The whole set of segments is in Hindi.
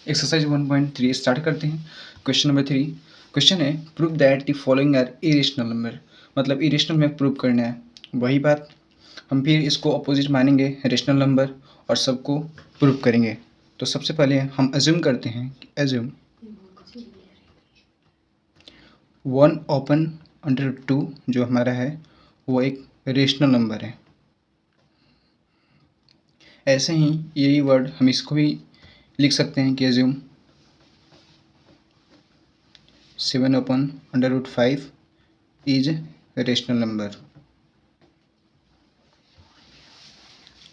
एक्सरसाइज 1.3 स्टार्ट करते हैं। क्वेश्चन नंबर 3 क्वेश्चन है prove that the following are irrational number, मतलब इरेशनल में प्रूव करना है। वही बात हम फिर इसको अपोजिट मानेंगे रेशनल नंबर और सबको प्रूव करेंगे। तो सबसे पहले हम अज्यूम करते हैं कि अज्यूम 1 ओपन अंडर 2 जो हमारा है वो एक रेशनल नंबर है। ऐसे ही यही वर्ड हम इसको भी लिख सकते हैं कि assume 7 open under root 5 is rational number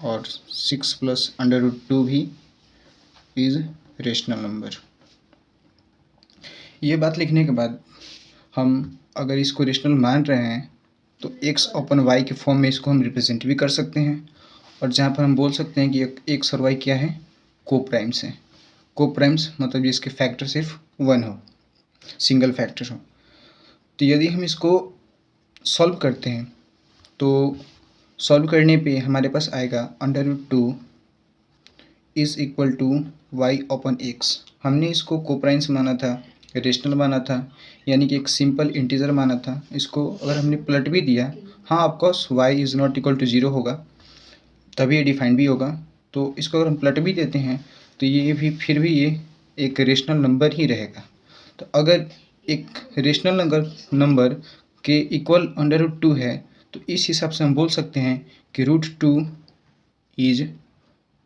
और 6 प्लस अंडर रूट 2 भी इज रेशनल नंबर। ये बात लिखने के बाद हम अगर इसको रेशनल मान रहे हैं तो x ओपन y के फॉर्म में इसको हम रिप्रेजेंट भी कर सकते हैं, और जहाँ पर हम बोल सकते हैं कि x और y क्या है, कोप्राइम्स हैं। कोप्राइम्स मतलब जिसके फैक्टर सिर्फ 1 हो, सिंगल फैक्टर हो। तो यदि हम इसको सॉल्व करते हैं तो सॉल्व करने पे हमारे पास आएगा under root 2 is equal to y open x। हमने इसको कोप्राइम्स माना था, रेशनल माना था, यानी कि एक सिंपल इंटीजर माना था। इसको अगर हमने पलट भी दिया, हाँ of course y is not equal to 0 होगा, तभी ये डिफाइंड भी होगा। तो इसको अगर हम पलट भी देते हैं तो ये भी फिर भी ये एक रेशनल नंबर ही रहेगा। तो अगर एक रेशनल नंबर के इक्वल अंडर रूट 2 है तो इस हिसाब से हम बोल सकते हैं कि root 2 is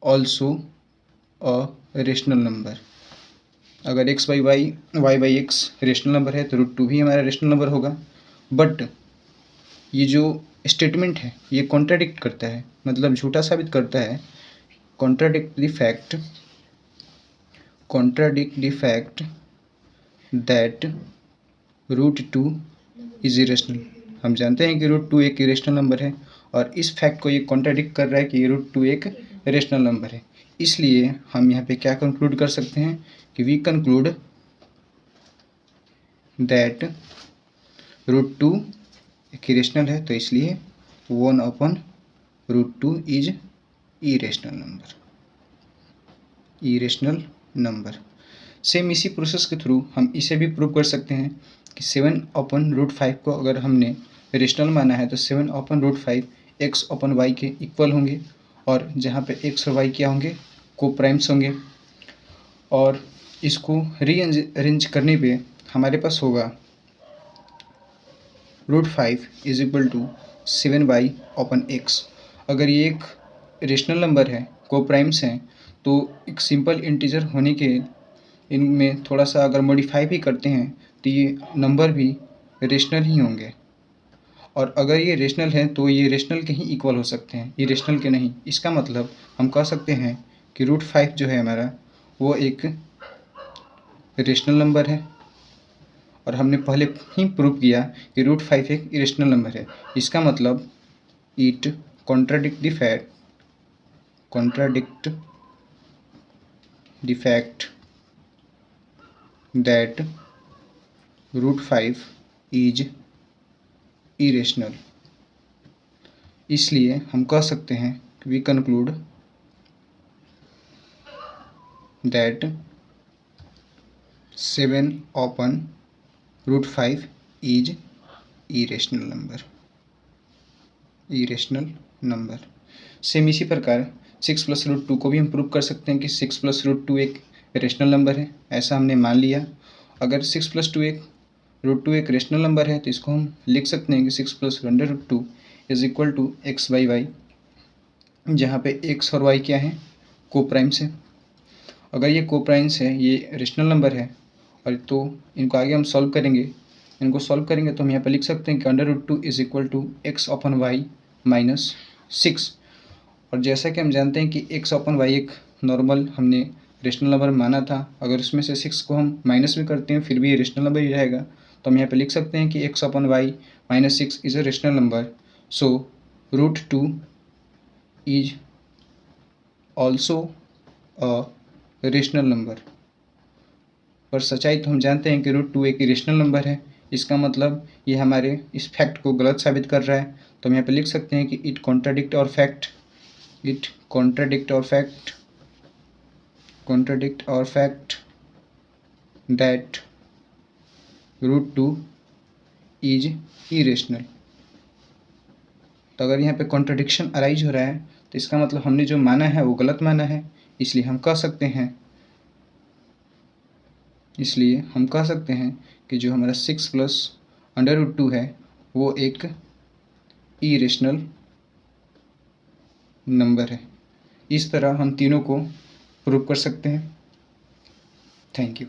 also a rational number. अगर x by y y by x rational number है तो रूट 2 भी हमारा रेशनल नंबर होगा। बट ये जो स्टेटमेंट है ये कॉन्ट्राडिक्ट करता है, मतलब झूठा साबित करता है। Contradict the fact that root 2 is irrational. हम जानते हैं कि रूट 2 एक इरेशनल नंबर है और इस फैक्ट को ये कॉन्ट्राडिक्ट कर रहा है कि ये रूट 2 एक रेशनल नंबर है। इसलिए हम यहाँ पे क्या कंक्लूड कर सकते हैं कि वी कंक्लूड दैट रूट 2 एक इरेशनल है, तो इसलिए 1 upon root 2 is irrational number. Same इसी प्रोसेस के थ्रू हम इसे भी प्रूव कर सकते हैं कि 7 अपॉन रूट 5 को अगर हमने रेशनल माना है तो 7 upon root 5 x upon y के इक्वल होंगे, और जहाँ पे एक्स और वाई क्या होंगे, कोप्राइम्स होंगे। और इसको रीअरेंज करने पे हमारे पास होगा root 5 is equal to 7y upon x. अगर ये एक रेशनल नंबर है, कोप्राइम्स हैं, तो एक सिंपल इंटीजर होने के इनमें थोड़ा सा अगर मॉडिफाई भी करते हैं तो ये नंबर भी रेशनल ही होंगे। और अगर ये रेशनल है तो ये रेशनल के ही इक्वल हो सकते हैं, ये रेशनल के नहीं। इसका मतलब हम कह सकते हैं कि रूट 5 जो है हमारा वो एक रेशनल नंबर है, और हमने पहले ही प्रूव किया कि रूट 5 एक इरेशनल नंबर है। इसका मतलब it contradict the fact that root 5 is irrational. इसलिए हम कह सकते हैं कि we conclude that 7 upon root 5 is irrational number. Same इसी प्रकार 6 प्लस रूट 2 को भी हम प्रूव कर सकते हैं कि 6 प्लस रूट 2 एक रेशनल नंबर है, ऐसा हमने मान लिया। अगर 6 प्लस रूट 2 एक रेशनल नंबर है तो इसको हम लिख सकते हैं कि 6 plus under root 2 is equal to x by y, जहाँ पे एक्स और वाई क्या है, कोप्राइम्स है। अगर ये कोप्राइम्स है, ये रेशनल नंबर है, और तो इनको आगे हम सॉल्व करेंगे। तो हम यहाँ पर लिख सकते हैं कि under root 2 is equal to x upon y minus 6। और जैसा कि हम जानते हैं कि एक्स अपॉन वाई एक नॉर्मल हमने रेशनल नंबर माना था, अगर उसमें से 6 को हम माइनस भी करते हैं फिर भी ये रेशनल नंबर ही रहेगा। तो हम यहाँ पे लिख सकते हैं कि x upon y minus 6 is a rational number, so root 2 is also a rational number. पर सच्चाई तो हम जानते हैं कि रूट 2 एक इरेशनल नंबर है। इसका मतलब ये हमारे इस फैक्ट को गलत साबित कर रहा है। तो हम यहाँ पे लिख सकते हैं कि इट कॉन्ट्राडिक्ट और fact contradict our fact that √2 is irrational। तो अगर यहाँ पे कॉन्ट्रडिक्शन अराइज हो रहा है तो इसका मतलब हमने जो माना है वो गलत माना है, इसलिए हम कह सकते हैं कि जो हमारा 6 + √2 है वो एक इरेशनल नंबर है। इस तरह हम तीनों को प्रूव कर सकते हैं। Thank you.